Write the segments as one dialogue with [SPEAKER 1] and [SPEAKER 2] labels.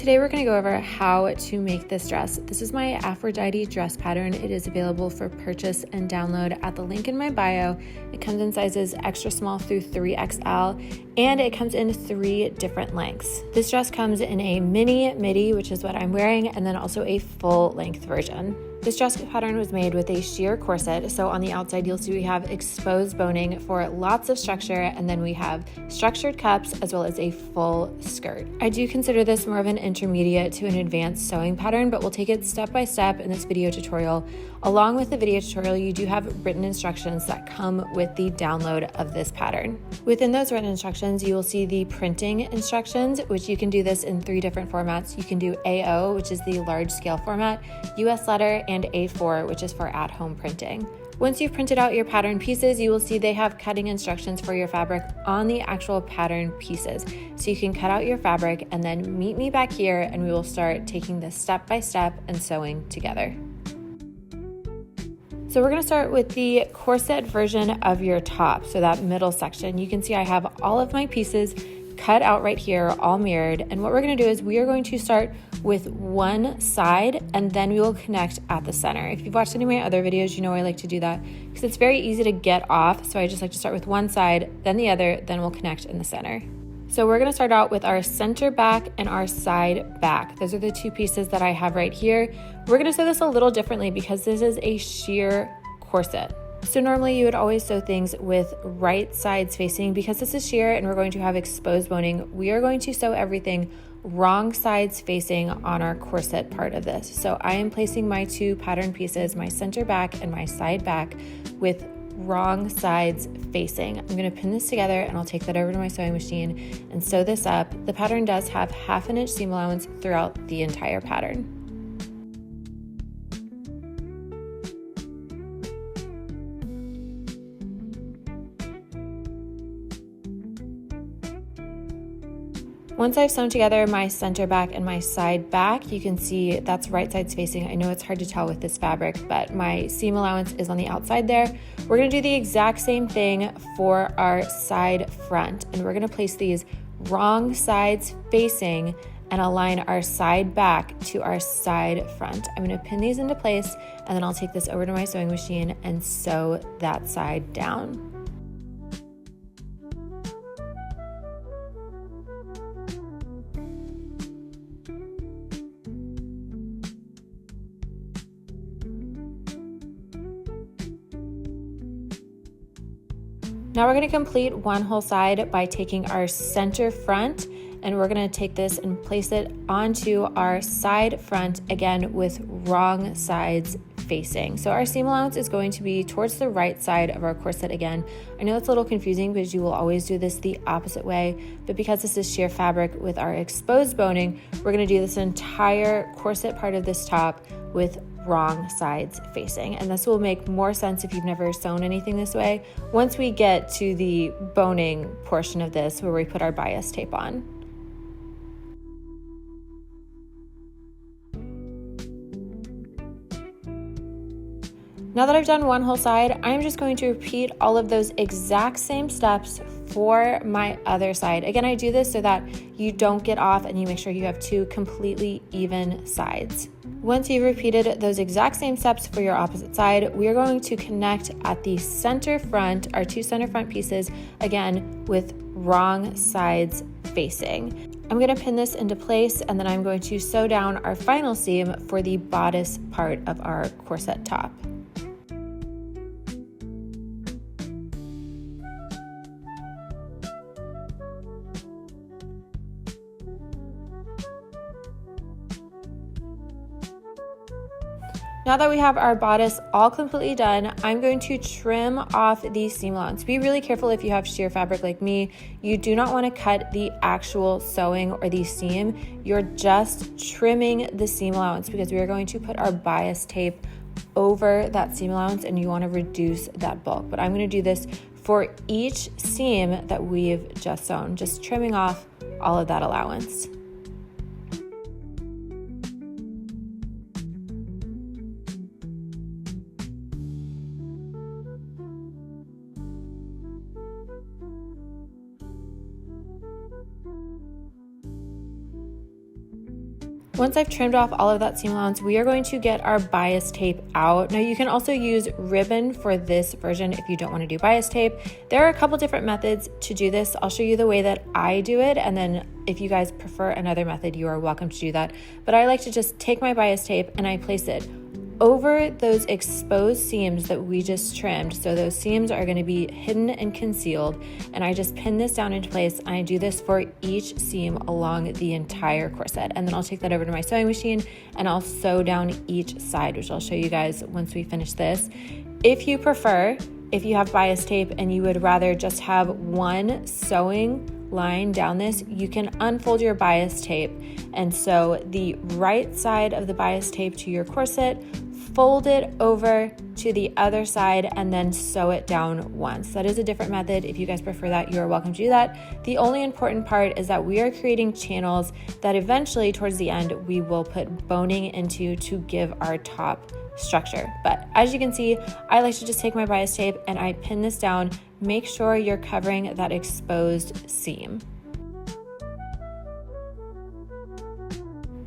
[SPEAKER 1] today we're going to go over how to make this dress. This is my Aphrodite Dress Pattern. It is available for purchase and download at the link in my bio. It comes in sizes extra small through 3XL, and it comes in 3 different lengths. This dress comes in a midi, which is what I'm wearing, and then also a full length version. This dress pattern was made with a sheer corset, so on the outside you'll see we have exposed boning for lots of structure, and then we have structured cups as well as a full skirt. I do consider this more of an intermediate to an advanced sewing pattern, but we'll take it step by step in this video tutorial. Along with the video tutorial, you do have written instructions that come with the download of this pattern. Within those written instructions, you will see the printing instructions, which you can do this in 3 different formats. You can do AO, which is the large scale format, US letter, and A4, which is for at-home printing. Once you've printed out your pattern pieces, you will see they have cutting instructions for your fabric on the actual pattern pieces. So you can cut out your fabric and then meet me back here and we will start taking this step by step and sewing together. So we're gonna start with the corset version of your top, so that middle section. You can see I have all of my pieces cut out right here, all mirrored. And what we're gonna do is we are going to start with one side and then we will connect at the center. If you've watched any of my other videos, you know I like to do that because it's very easy to get off. So I just like to start with one side, then the other, then we'll connect in the center. So we're gonna start out with our center back and our side back. Those are the 2 pieces that I have right here. We're gonna sew this a little differently because this is a sheer corset. So normally you would always sew things with right sides facing. Because this is sheer and we're going to have exposed boning, we are going to sew everything wrong sides facing on our corset part of this. So I am placing my 2 pattern pieces, my center back and my side back, with wrong sides facing. I'm going to pin this together and I'll take that over to my sewing machine and sew this up. The pattern does have 1/2 inch seam allowance throughout the entire pattern. Once I've sewn together my center back and my side back, you can see that's right sides facing. I know it's hard to tell with this fabric, but my seam allowance is on the outside there. We're gonna do the exact same thing for our side front, and we're gonna place these wrong sides facing and align our side back to our side front. I'm gonna pin these into place, and then I'll take this over to my sewing machine and sew that side down. Now we're going to complete one whole side by taking our center front, and we're going to take this and place it onto our side front, again with wrong sides facing. So our seam allowance is going to be towards the right side of our corset again. I know it's a little confusing because you will always do this the opposite way, but because this is sheer fabric with our exposed boning, we're going to do this entire corset part of this top with wrong sides facing. And this will make more sense if you've never sewn anything this way once we get to the boning portion of this where we put our bias tape on. Now that I've done one whole side, I'm just going to repeat all of those exact same steps for my other side. Again, I do this so that you don't get off and you make sure you have 2 completely even sides. Once you've repeated those exact same steps for your opposite side, we are going to connect at the center front, our 2 center front pieces, again with wrong sides facing. I'm going to pin this into place, and then I'm going to sew down our final seam for the bodice part of our corset top. Now that we have our bodice all completely done, I'm going to trim off the seam allowance. Be really careful if you have sheer fabric like me. You do not want to cut the actual sewing or the seam. You're just trimming the seam allowance because we are going to put our bias tape over that seam allowance and you want to reduce that bulk. But I'm going to do this for each seam that we've just sewn, just trimming off all of that allowance. Once I've trimmed off all of that seam allowance, we are going to get our bias tape out. Now you can also use ribbon for this version if you don't want to do bias tape. There are a couple different methods to do this. I'll show you the way that I do it, and then if you guys prefer another method, you are welcome to do that. But I like to just take my bias tape and I place it over those exposed seams that we just trimmed. So those seams are going to be hidden and concealed, and I just pin this down into place, and I do this for each seam along the entire corset. And then I'll take that over to my sewing machine and I'll sew down each side, which I'll show you guys once we finish this. If you prefer, if you have bias tape and you would rather just have one sewing line down this, you can unfold your bias tape and sew the right side of the bias tape to your corset, fold it over to the other side, and then sew it down once. That is a different method. If you guys prefer that, you are welcome to do that. The only important part is that we are creating channels that eventually towards the end we will put boning into to give our top structure. But as you can see, I like to just take my bias tape and I pin this down. Make sure you're covering that exposed seam.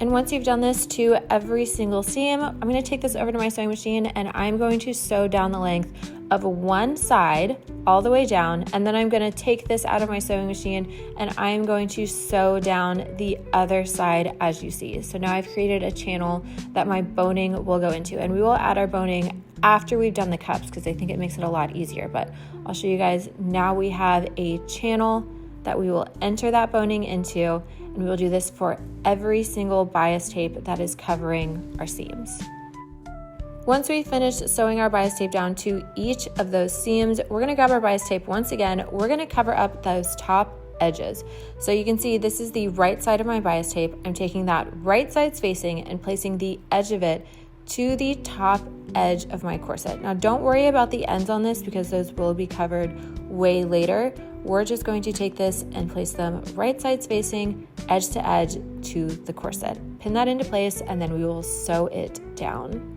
[SPEAKER 1] And once you've done this to every single seam, I'm going to take this over to my sewing machine and I'm going to sew down the length of one side all the way down, and then I'm going to take this out of my sewing machine and I'm going to sew down the other side as you see. So now I've created a channel that my boning will go into, and we will add our boning after we've done the cups because I think it makes it a lot easier. But I'll show you guys. Now we have a channel that we will enter that boning into, and we will do this for every single bias tape that is covering our seams. Once we finish sewing our bias tape down to each of those seams, we're going to grab our bias tape once again. We're going to cover up those top edges. So you can see this is the right side of my bias tape. I'm taking that right side spacing and placing the edge of it to the top edge of my corset. Now don't worry about the ends on this because those will be covered way later. We're just going to take this and place them right side spacing, edge to edge to the corset. Pin that into place and then we will sew it down.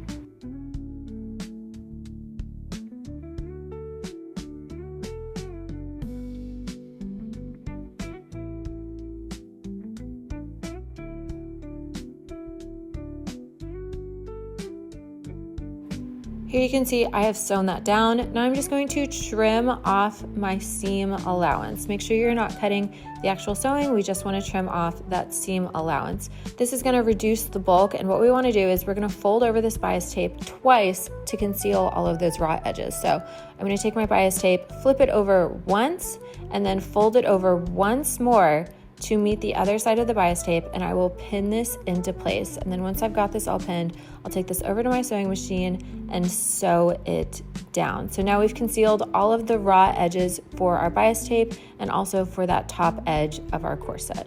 [SPEAKER 1] Here you can see I have sewn that down. Now I'm just going to trim off my seam allowance. Make sure you're not cutting the actual sewing. We just want to trim off that seam allowance. This is going to reduce the bulk, and what we want to do is we're going to fold over this bias tape twice to conceal all of those raw edges. So I'm going to take my bias tape, flip it over once, and then fold it over once more to meet the other side of the bias tape, and I will pin this into place. And then once I've got this all pinned, I'll take this over to my sewing machine and sew it down. So now we've concealed all of the raw edges for our bias tape and also for that top edge of our corset.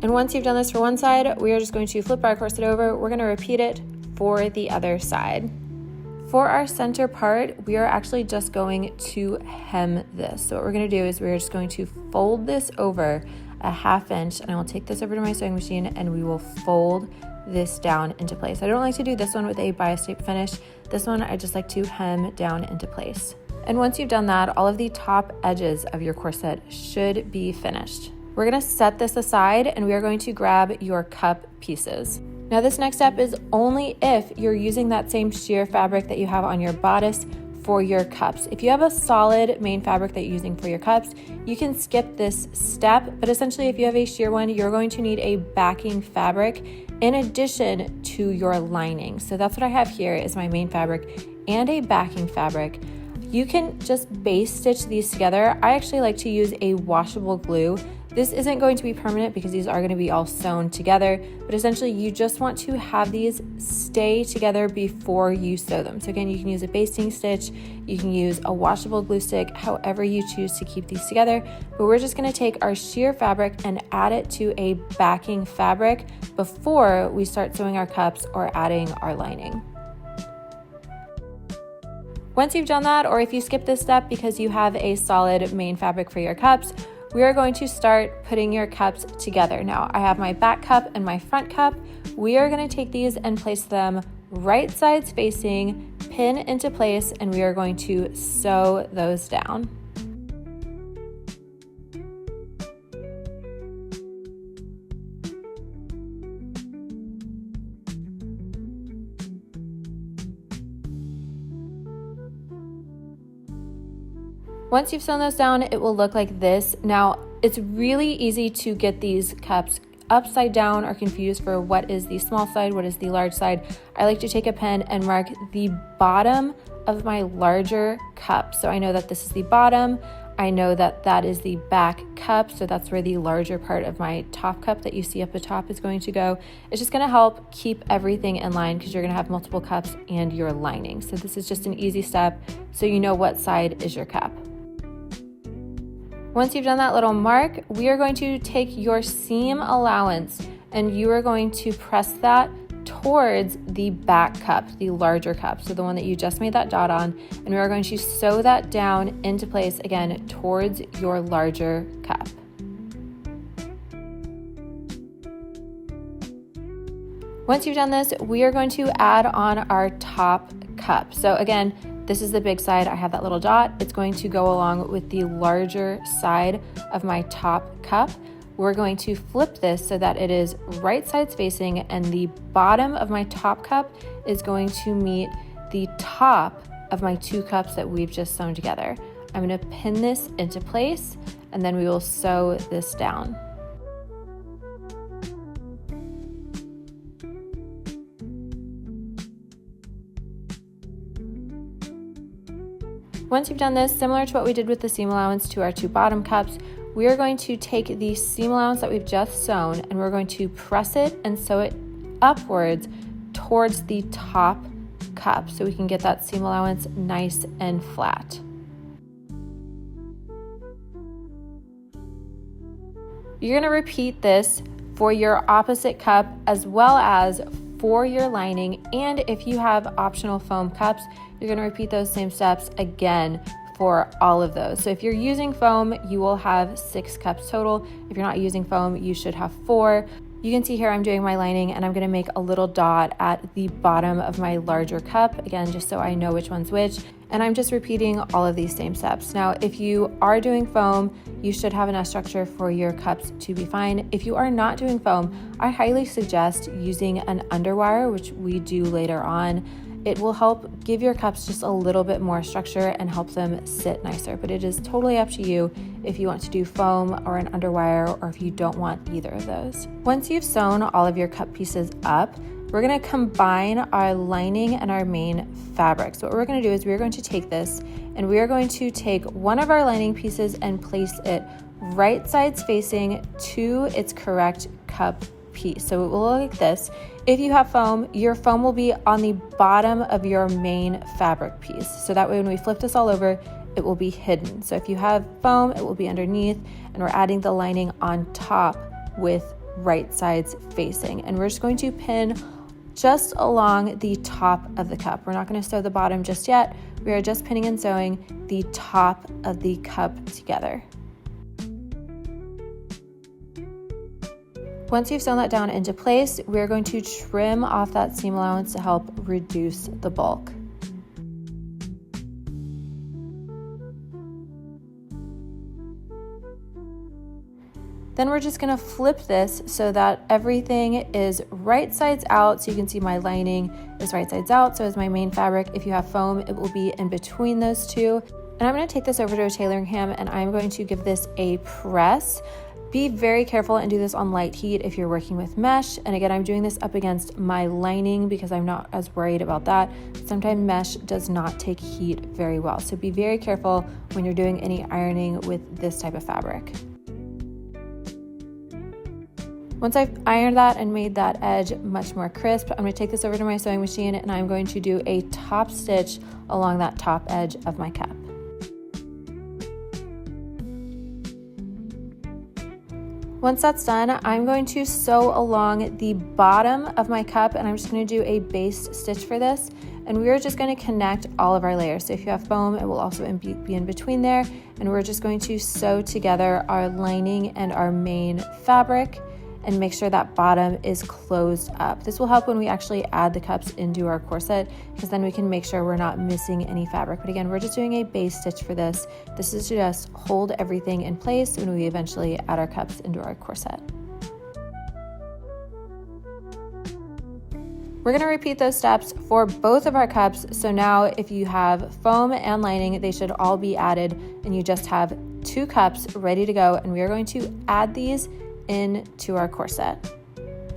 [SPEAKER 1] And once you've done this for one side, we are just going to flip our corset over. We're going to repeat it for the other side. For our center part, we are actually just going to hem this. So what we're going to do is we're just going to fold this over a 1/2 inch, and I will take this over to my sewing machine and we will fold this down into place. I don't like to do this one with a bias tape finish. This one I just like to hem down into place. And once you've done that, all of the top edges of your corset should be finished. We're going to set this aside and we are going to grab your cup pieces. Now this next step is only if you're using that same sheer fabric that you have on your bodice for your cups. If you have a solid main fabric that you're using for your cups, you can skip this step, but essentially if you have a sheer one, you're going to need a backing fabric in addition to your lining. So that's what I have here is my main fabric and a backing fabric. You can just base stitch these together. I actually like to use a washable glue. This isn't going to be permanent because these are going to be all sewn together, but essentially you just want to have these stay together before you sew them. So again, you can use a basting stitch, you can use a washable glue stick, however you choose to keep these together, but we're just going to take our sheer fabric and add it to a backing fabric before we start sewing our cups or adding our lining. Once you've done that, or if you skip this step because you have a solid main fabric for your cups, we are going to start putting your cups together. Now, I have my back cup and my front cup. We are going to take these and place them right side spacing, pin into place, and we are going to sew those down. Once you've sewn those down, it will look like this. Now, it's really easy to get these cups upside down or confused for what is the small side, what is the large side. I like to take a pen and mark the bottom of my larger cup. So I know that this is the bottom. I know that that is the back cup, so that's where the larger part of my top cup that you see up the top is going to go. It's just going to help keep everything in line because you're going to have multiple cups and your lining. So this is just an easy step so you know what side is your cup. Once you've done that little mark, we are going to take your seam allowance and you are going to press that towards the back cup, the larger cup, so the one that you just made that dot on, and we are going to sew that down into place again towards your larger cup. Once you've done this, we are going to add on our top cup. So again, this is the big side. I have that little dot. It's going to go along with the larger side of my top cup. We're going to flip this so that it is right sides facing and the bottom of my top cup is going to meet the top of my two cups that we've just sewn together. I'm going to pin this into place and then we will sew this down. Once you've done this, similar to what we did with the seam allowance to our two bottom cups, we are going to take the seam allowance that we've just sewn and we're going to press it and sew it upwards towards the top cup so we can get that seam allowance nice and flat. You're going to repeat this for your opposite cup as well as for your lining, and if you have optional foam cups, you're going to repeat those same steps again for all of those. So if you're using foam, you will have 6 cups total. If you're not using foam, you should have 4. You can see here I'm doing my lining and I'm going to make a little dot at the bottom of my larger cup, again, just so I know which one's which. And I'm just repeating all of these same steps. Now, if you are doing foam, you should have enough structure for your cups to be fine. If you are not doing foam, I highly suggest using an underwire, which we do later on. It will help give your cups just a little bit more structure and help them sit nicer, but it is totally up to you if you want to do foam or an underwire or if you don't want either of those. Once you've sewn all of your cup pieces up, we're going to combine our lining and our main fabric. So what we're going to do is we're going to take this and we are going to take one of our lining pieces and place it right sides facing to its correct cup piece. So it will look like this. If you have foam, your foam will be on the bottom of your main fabric piece. So that way when we flip this all over, it will be hidden. So if you have foam, it will be underneath, and we're adding the lining on top with right sides facing. And we're just going to pin just along the top of the cup. We're not going to sew the bottom just yet. We are just pinning and sewing the top of the cup together. Once you've sewn that down into place, we're going to trim off that seam allowance to help reduce the bulk. Then we're just going to flip this so that everything is right sides out. So you can see my lining is right sides out. So is my main fabric. If you have foam, it will be in between those two. And I'm going to take this over to a tailoring ham and I'm going to give this a press. Be very careful and do this on light heat if you're working with mesh. And again, I'm doing this up against my lining because I'm not as worried about that. Sometimes mesh does not take heat very well. So be very careful when you're doing any ironing with this type of fabric. Once I've ironed that and made that edge much more crisp, I'm going to take this over to my sewing machine and I'm going to do a top stitch along that top edge of my cup. Once that's done, I'm going to sew along the bottom of my cup and I'm just going to do a base stitch for this. And we are just going to connect all of our layers. So if you have foam, it will also be in between there. And we're just going to sew together our lining and our main fabric and make sure that bottom is closed up. This will help when we actually add the cups into our corset because then we can make sure we're not missing any fabric. But again, we're just doing a base stitch for this. This is to just hold everything in place when we eventually add our cups into our corset. We're gonna repeat those steps for both of our cups. So now if you have foam and lining, they should all be added and you just have 2 cups ready to go. And we are going to add these into our corset.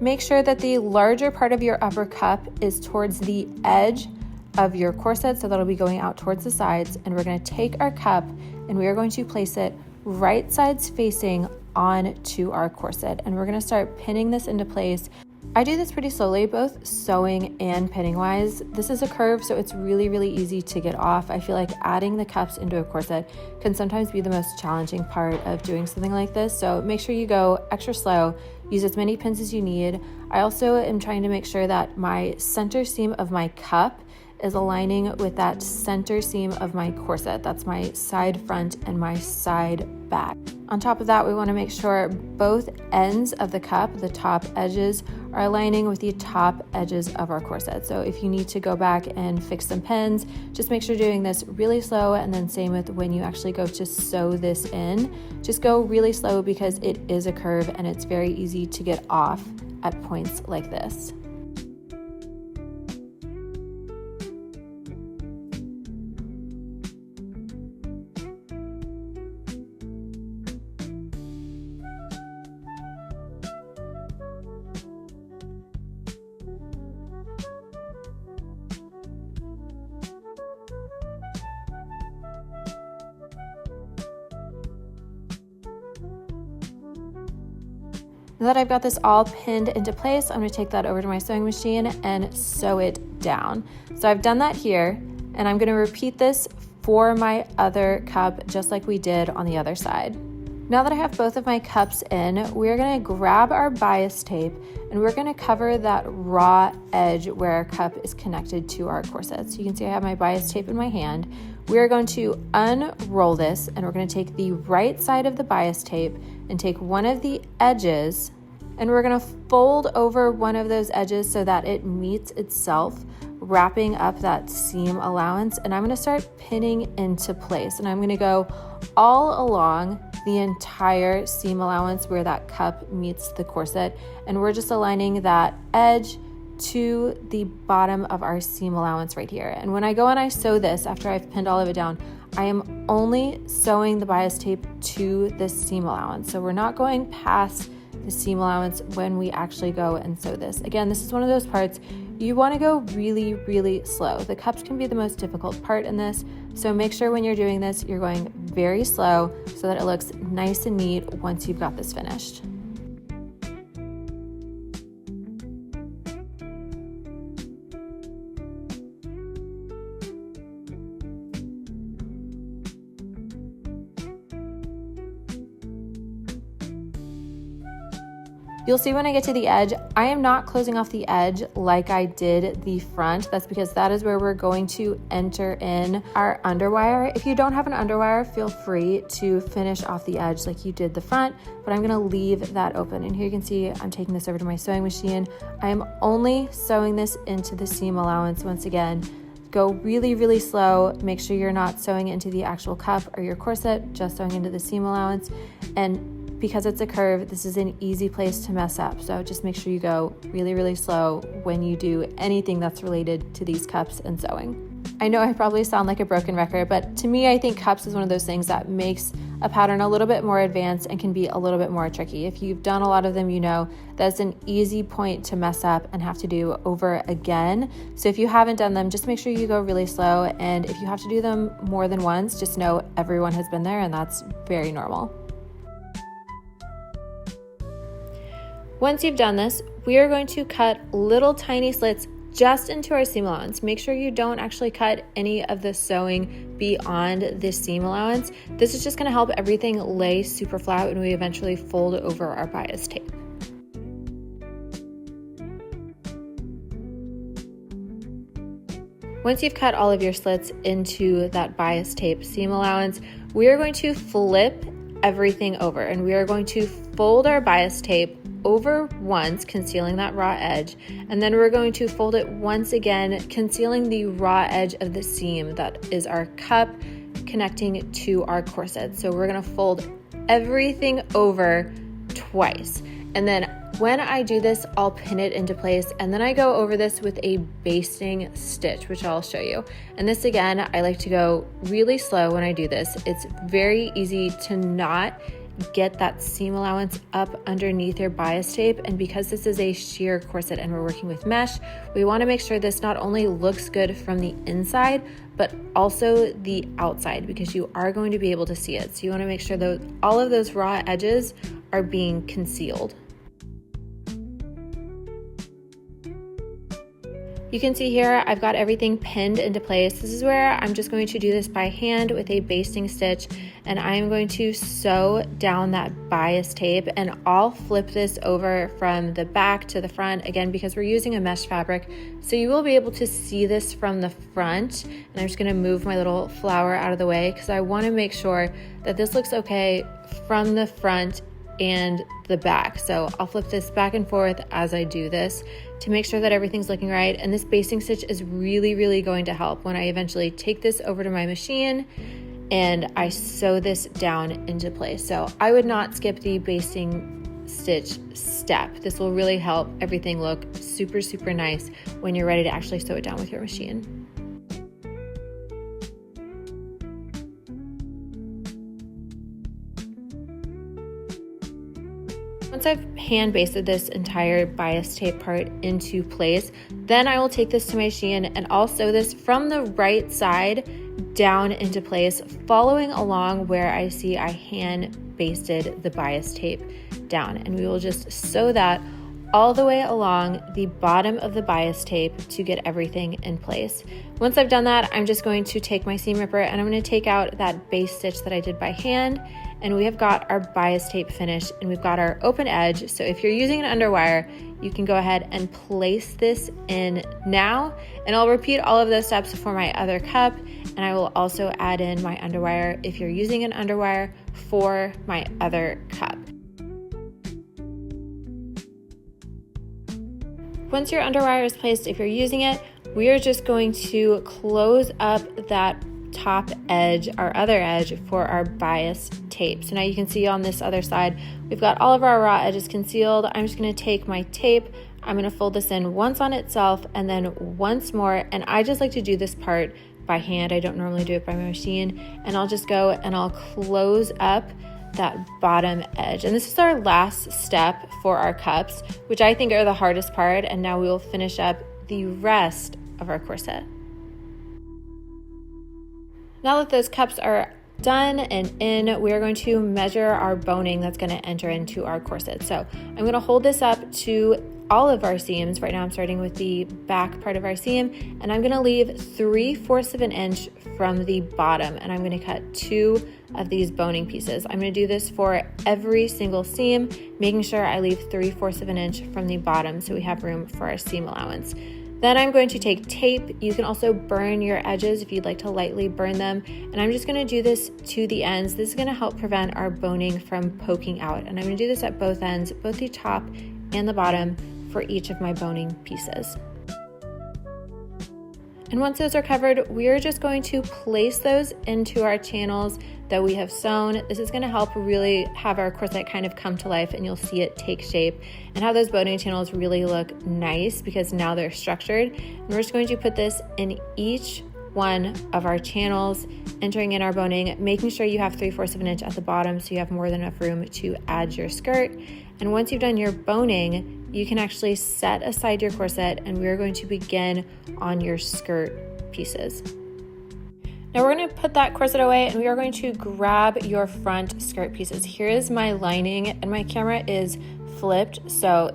[SPEAKER 1] Make sure that the larger part of your upper cup is towards the edge of your corset, so that'll be going out towards the sides. And we're gonna take our cup and we are going to place it right sides facing onto our corset. And we're gonna start pinning this into place. I do this pretty slowly, both sewing and pinning wise. This is a curve, so it's really, really easy to get off. I feel like adding the cups into a corset can sometimes be the most challenging part of doing something like this. So make sure you go extra slow, use as many pins as you need. I also am trying to make sure that my center seam of my cup is aligning with that center seam of my corset. That's my side front and my side back. On top of that, we want to make sure both ends of the cup, the top edges, are aligning with the top edges of our corset. So if you need to go back and fix some pins, just make sure you're doing this really slow, and then same with when you actually go to sew this in. Just go really slow because it is a curve and it's very easy to get off at points like this. Now that I've got this all pinned into place, I'm going to take that over to my sewing machine and sew it down. So I've done that here, and I'm going to repeat this for my other cup just like we did on the other side. Now that I have both of my cups in, we're going to grab our bias tape and we're going to cover that raw edge where our cup is connected to our corset. So you can see I have my bias tape in my hand. We're going to unroll this and we're going to take the right side of the bias tape and take one of the edges and we're going to fold over one of those edges so that it meets itself, wrapping up that seam allowance. And I'm going to start pinning into place, and I'm going to go all along the entire seam allowance where that cup meets the corset, and we're just aligning that edge to the bottom of our seam allowance right here. And when I go and I sew this after I've pinned all of it down, I am only sewing the bias tape to this seam allowance. So we're not going past the seam allowance when we actually go and sew this. Again, this is one of those parts you want to go really, really slow. The cups can be the most difficult part in this, so make sure when you're doing this, you're going very slow so that it looks nice and neat once you've got this finished. You'll see when I get to the edge, I am not closing off the edge like I did the front. That's because that is where we're going to enter in our underwire. If you don't have an underwire, feel free to finish off the edge like you did the front, but I'm gonna leave that open. And here you can see I'm taking this over to my sewing machine. I am only sewing this into the seam allowance. Once again, go really, really slow. Make sure you're not sewing into the actual cup or your corset, just sewing into the seam allowance. And because it's a curve, this is an easy place to mess up. So just make sure you go really, really slow when you do anything that's related to these cups and sewing. I know I probably sound like a broken record, but to me, I think cups is one of those things that makes a pattern a little bit more advanced and can be a little bit more tricky. If you've done a lot of them, you know that's an easy point to mess up and have to do over again. So if you haven't done them, just make sure you go really slow. And if you have to do them more than once, just know everyone has been there and that's very normal. Once you've done this, we are going to cut little tiny slits just into our seam allowance. Make sure you don't actually cut any of the sewing beyond this seam allowance. This is just going to help everything lay super flat when we eventually fold over our bias tape. Once you've cut all of your slits into that bias tape seam allowance, we are going to flip everything over and we are going to fold our bias tape over once, concealing that raw edge, and then we're going to fold it once again, concealing the raw edge of the seam that is our cup connecting to our corset. So we're going to fold everything over twice, and then When I do this, I'll pin it into place, and then I go over this with a basting stitch, which I'll show you. And this, again, I like to go really slow when I do this. It's very easy to not get that seam allowance up underneath your bias tape, and because this is a sheer corset and we're working with mesh, we want to make sure this not only looks good from the inside but also the outside, because you are going to be able to see it. So you want to make sure that all of those raw edges are being concealed. You can see here I've got everything pinned into place. This is where I'm just going to do this by hand with a basting stitch, and I am going to sew down that bias tape, and I'll flip this over from the back to the front, again because we're using a mesh fabric, so you will be able to see this from the front. And I'm just going to move my little flower out of the way because I want to make sure that this looks okay from the front and the back. So I'll flip this back and forth as I do this to make sure that everything's looking right. And this basting stitch is really going to help when I eventually take this over to my machine and I sew this down into place. So I would not skip the basting stitch step. This will really help everything look super nice when you're ready to actually sew it down with your machine. Once I've hand basted this entire bias tape part into place, then I will take this to my machine and I'll sew this from the right side down into place, following along where I see I hand basted the bias tape down. And we will just sew that all the way along the bottom of the bias tape to get everything in place. Once I've done that, I'm just going to take my seam ripper and I'm going to take out that base stitch that I did by hand, and we have got our bias tape finished and we've got our open edge. So if you're using an underwire, you can go ahead and place this in now, and I'll repeat all of those steps for my other cup, and I will also add in my underwire if you're using an underwire for my other cup. Once your underwire is placed, if you're using it, we are just going to close up that top edge, our other edge, for our bias tape. So now you can see on this other side, we've got all of our raw edges concealed. I'm just going to take my tape, I'm going to fold this in once on itself and then once more, and I just like to do this part by hand. I don't normally do it by my machine, and I'll just go and I'll close up that bottom edge. And this is our last step for our cups, which I think are the hardest part, and now we will finish up the rest of our corset. Now that those cups are done and in, we are going to measure our boning that's going to enter into our corset. So I'm going to hold this up to all of our seams. Right now I'm starting with the back part of our seam, and I'm going to leave 3/4 of an inch from the bottom, and I'm going to cut 2 of these boning pieces. I'm going to do this for every single seam, making sure I leave 3/4 of an inch from the bottom so we have room for our seam allowance. Then I'm going to take tape. You can also burn your edges if you'd like to lightly burn them. And I'm just going to do this to the ends. This is going to help prevent our boning from poking out. And I'm going to do this at both ends, both the top and the bottom, for each of my boning pieces. And once those are covered, we're just going to place those into our channels that we have sewn. This is going to help really have our corset kind of come to life, and you'll see it take shape and how those boning channels really look nice because now they're structured. And we're just going to put this in each one of our channels, entering in our boning, making sure you have 3/4 of an inch at the bottom so you have more than enough room to add your skirt. And once you've done your boning, you can actually set aside your corset, and we're going to begin on your skirt pieces. Now we're going to put that corset away, and we are going to grab your front skirt pieces. Here is my lining, and my camera is flipped, so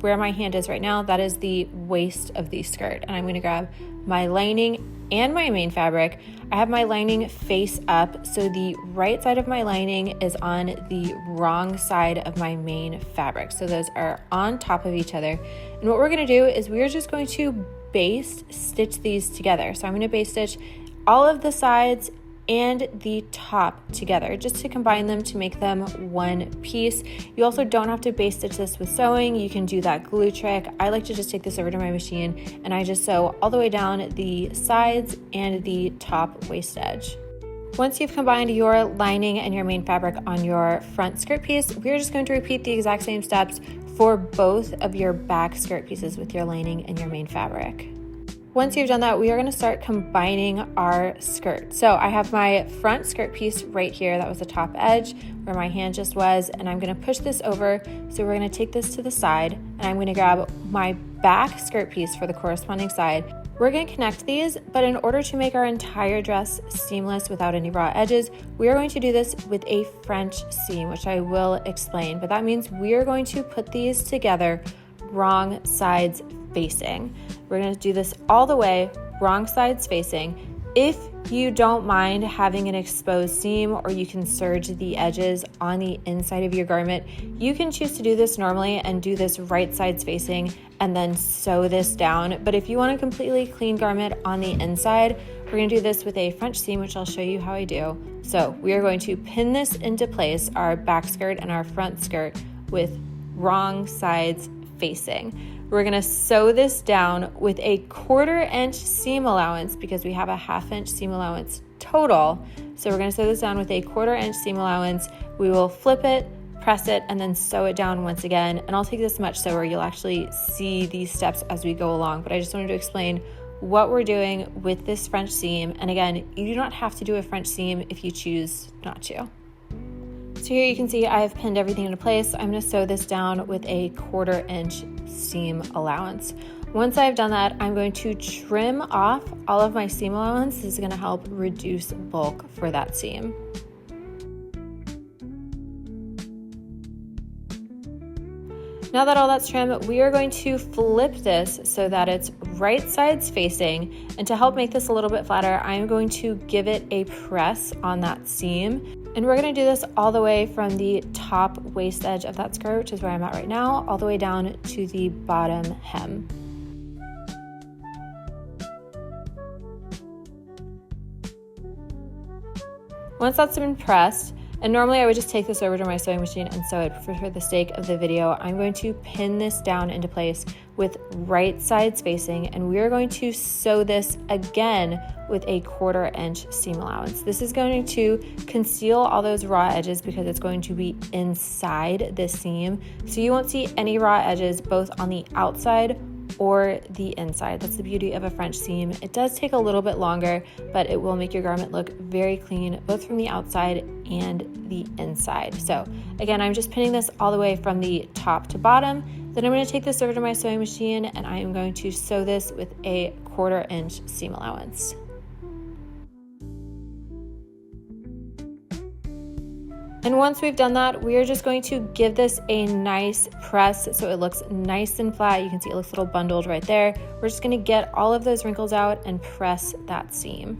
[SPEAKER 1] where my hand is right now, that is the waist of the skirt. And I'm going to grab my lining and my main fabric. I have my lining face up, so the right side of my lining is on the wrong side of my main fabric. So those are on top of each other. And what we're going to do is we're just going to base stitch these together. So I'm going to base stitch all of the sides and the top together just to combine them to make them one piece. You also don't have to base stitch this with sewing. You can do that glue trick. I like to just take this over to my machine and I just sew all the way down the sides and the top waist edge. Once you've combined your lining and your main fabric on your front skirt piece, we're just going to repeat the exact same steps for both of your back skirt pieces with your lining and your main fabric. Once you've done that, we are going to start combining our skirt. So I have my front skirt piece right here. That was the top edge where my hand just was, and I'm going to push this over. So we're going to take this to the side, and I'm going to grab my back skirt piece for the corresponding side. We're going to connect these, but in order to make our entire dress seamless without any raw edges, we are going to do this with a French seam, which I will explain. But that means we are going to put these together wrong sides facing. We're going to do this all the way, wrong sides facing. If you don't mind having an exposed seam, or you can serge the edges on the inside of your garment, you can choose to do this normally and do this right sides facing and then sew this down. But if you want a completely clean garment on the inside, we're going to do this with a French seam, which I'll show you how I do. So we are going to pin this into place, our back skirt and our front skirt, with wrong sides facing. We're going to sew this down with a 1/4 inch seam allowance because we have a 1/2 inch seam allowance total. So we're going to sew this down with a 1/4 inch seam allowance. We will flip it, press it, and then sew it down once again. And I'll take this much sewer. You'll actually see these steps as we go along, but I just wanted to explain what we're doing with this French seam. And again, you do not have to do a French seam if you choose not to. So here you can see I have pinned everything into place. I'm going to sew this down with a 1/4 inch seam allowance. Once I've done that, I'm going to trim off all of my seam allowance. This is going to help reduce bulk for that seam. Now that all that's trimmed, we are going to flip this so that it's right sides facing. And to help make this a little bit flatter, I'm going to give it a press on that seam. And we're going to do this all the way from the top waist edge of that skirt, which is where I'm at right now, all the way down to the bottom hem. Once that's been pressed, and normally I would just take this over to my sewing machine and sew it, but for the sake of the video, I'm going to pin this down into place with right sides facing, and we are going to sew this again with a 1/4 inch seam allowance. This is going to conceal all those raw edges because it's going to be inside the seam, so you won't see any raw edges both on the outside or the inside. That's the beauty of a French seam. It does take a little bit longer, but it will make your garment look very clean, both from the outside and the inside. So again, I'm just pinning this all the way from the top to bottom. Then I'm going to take this over to my sewing machine, and I am going to sew this with a 1/4 inch seam allowance. And once we've done that, we are just going to give this a nice press so it looks nice and flat. You can see it looks a little bundled right there. We're just going to get all of those wrinkles out and press that seam.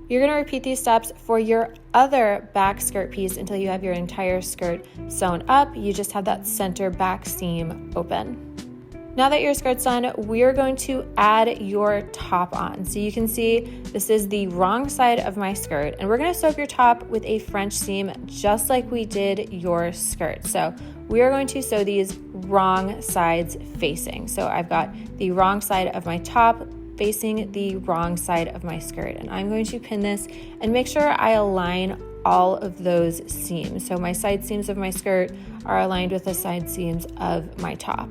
[SPEAKER 1] You're going to repeat these steps for your other back skirt piece until you have your entire skirt sewn up. You just have that center back seam open. Now that your skirt's done, we're going to add your top on. So you can see this is the wrong side of my skirt, and we're going to sew up your top with a French seam just like we did your skirt. So we are going to sew these wrong sides facing. So I've got the wrong side of my top facing the wrong side of my skirt, and I'm going to pin this and make sure I align all of those seams. So my side seams of my skirt are aligned with the side seams of my top.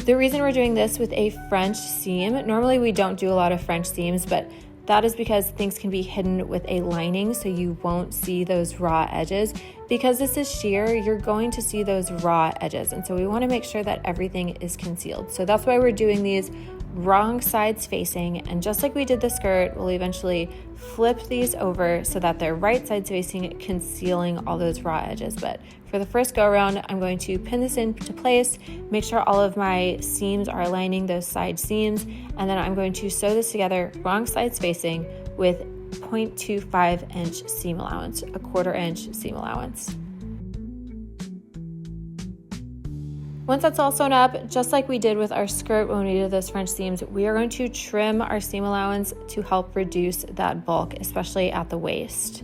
[SPEAKER 1] The reason we're doing this with a French seam, normally we don't do a lot of French seams, but that is because things can be hidden with a lining so you won't see those raw edges. Because this is sheer, you're going to see those raw edges, and so we want to make sure that everything is concealed. So that's why we're doing these wrong sides facing, and just like we did the skirt, we'll eventually flip these over so that they're right sides facing, concealing all those raw edges. But for the first go around, I'm going to pin this into place, make sure all of my seams are aligning those side seams, and then I'm going to sew this together wrong sides facing with 0.25 inch seam allowance, a 1/4 inch seam allowance. Once that's all sewn up, just like we did with our skirt when we did those French seams, we are going to trim our seam allowance to help reduce that bulk, especially at the waist.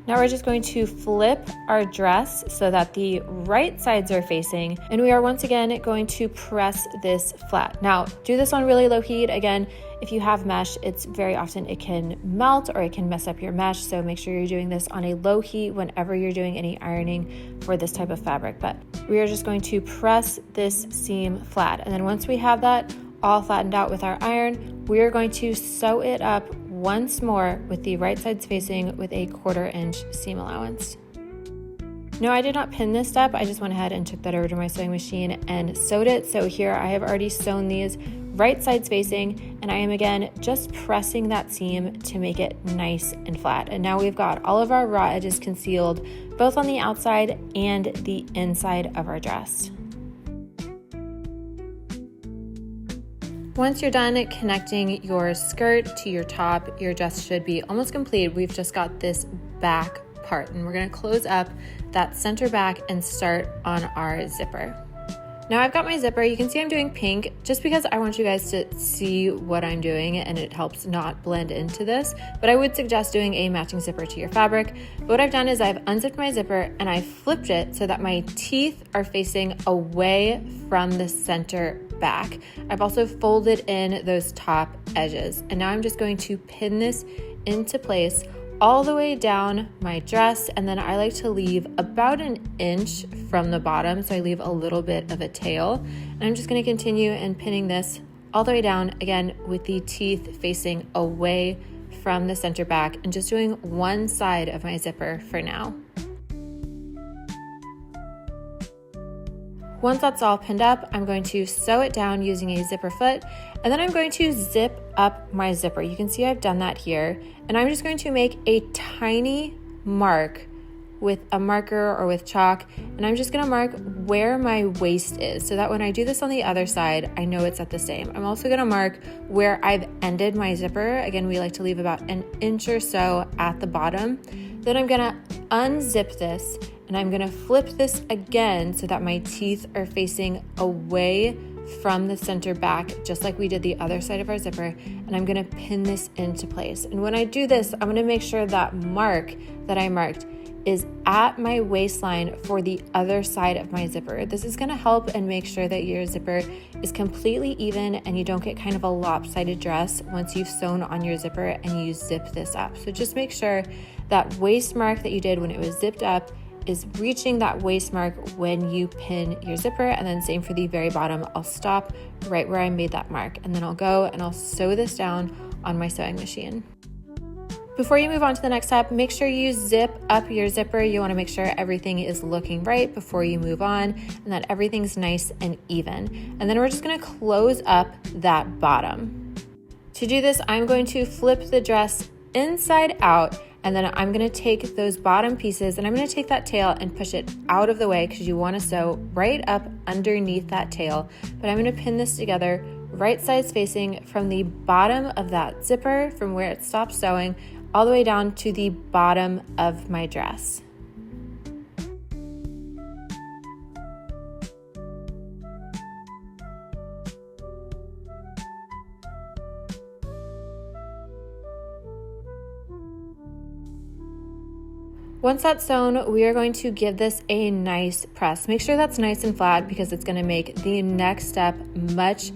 [SPEAKER 1] Now we're just going to flip our dress so that the right sides are facing, and we are once again going to press this flat. Now do this on really low heat. Again, if you have mesh, it's very often it can melt or it can mess up your mesh, so make sure you're doing this on a low heat whenever you're doing any ironing for this type of fabric. But we are just going to press this seam flat, and then once we have that all flattened out with our iron, we are going to sew it up once more with the right sides facing with a 1/4 inch seam allowance. No, I did not pin this step. I just went ahead and took that over to my sewing machine and sewed it. So here I have already sewn these right sides facing, and I am again just pressing that seam to make it nice and flat. And now we've got all of our raw edges concealed, both on the outside and the inside of our dress. Once you're done connecting your skirt to your top, your dress should be almost complete. We've just got this back part, and we're gonna close up that center back and start on our zipper. Now I've got my zipper. You can see I'm doing pink just because I want you guys to see what I'm doing and it helps not blend into this, but I would suggest doing a matching zipper to your fabric. But what I've done is I've unzipped my zipper and I flipped it so that my teeth are facing away from the center back. I've also folded in those top edges, and now I'm just going to pin this into place all the way down my dress, and then I like to leave about 1 inch from the bottom, so I leave a little bit of a tail. And I'm just going to continue and pinning this all the way down, again with the teeth facing away from the center back, and just doing one side of my zipper for now. Once that's all pinned up, I'm going to sew it down using a zipper foot, and then I'm going to zip up my zipper. You can see I've done that here, and I'm just going to make a tiny mark with a marker or with chalk, and I'm just going to mark where my waist is so that when I do this on the other side, I know it's at the same. I'm also going to mark where I've ended my zipper. Again, we like to leave about 1 inch or so at the bottom. Then I'm going to unzip this, and I'm going to flip this again so that my teeth are facing away from the center back, just like we did the other side of our zipper, and I'm going to pin this into place. And when I do this, I'm going to make sure that mark that I marked is at my waistline for the other side of my zipper. This is going to help and make sure that your zipper is completely even and you don't get kind of a lopsided dress once you've sewn on your zipper and you zip this up. So just make sure that waist mark that you did when it was zipped up is reaching that waist mark when you pin your zipper, and then same for the very bottom. I'll stop right where I made that mark, and then I'll go and I'll sew this down on my sewing machine. Before you move on to the next step, make sure you zip up your zipper. You want to make sure everything is looking right before you move on and that everything's nice and even. And then we're just going to close up that bottom. To do this, I'm going to flip the dress inside out, and then I'm going to take those bottom pieces and I'm going to take that tail and push it out of the way because you want to sew right up underneath that tail. But I'm going to pin this together right sides facing from the bottom of that zipper, from where it stops sewing, all the way down to the bottom of my dress. Once that's sewn, we are going to give this a nice press. Make sure that's nice and flat because it's going to make the next step much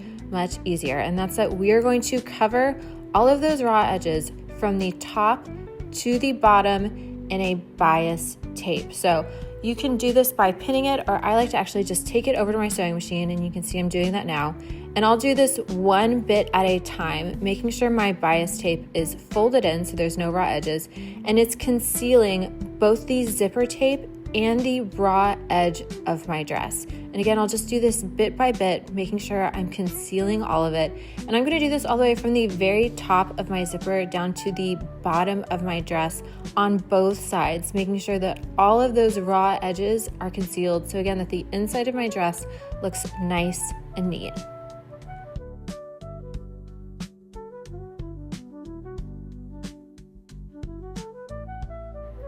[SPEAKER 1] easier. And that's that we are going to cover all of those raw edges from the top to the bottom in a bias tape. So you can do this by pinning it, or I like to actually just take it over to my sewing machine, and you can see I'm doing that now. And I'll do this one bit at a time, making sure my bias tape is folded in so there's no raw edges, and it's concealing both the zipper tape and the raw edge of my dress. And again, I'll just do this bit by bit, making sure I'm concealing all of it. And I'm going to do this all the way from the very top of my zipper down to the bottom of my dress on both sides, making sure that all of those raw edges are concealed. So again, that the inside of my dress looks nice and neat.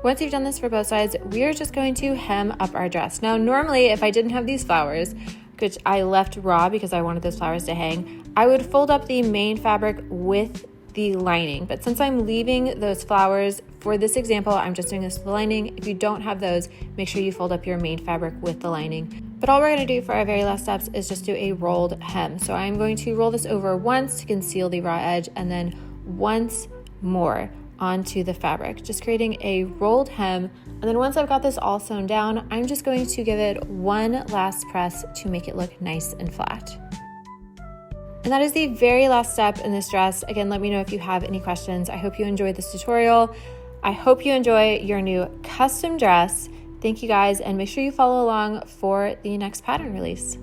[SPEAKER 1] Once you've done this for both sides, we are just going to hem up our dress. Now, normally, if I didn't have these flowers, which I left raw because I wanted those flowers to hang, I would fold up the main fabric with the lining. But since I'm leaving those flowers for this example, I'm just doing this with the lining. If you don't have those, make sure you fold up your main fabric with the lining. But all we're gonna do for our very last steps is just do a rolled hem. So I'm going to roll this over once to conceal the raw edge, and then once more onto the fabric, just creating a rolled hem. And then once I've got this all sewn down, I'm just going to give it one last press to make it look nice and flat. And that is the very last step in this dress. Again, let me know if you have any questions. I hope you enjoyed this tutorial. I hope you enjoy your new custom dress. Thank you guys, and make sure you follow along for the next pattern release.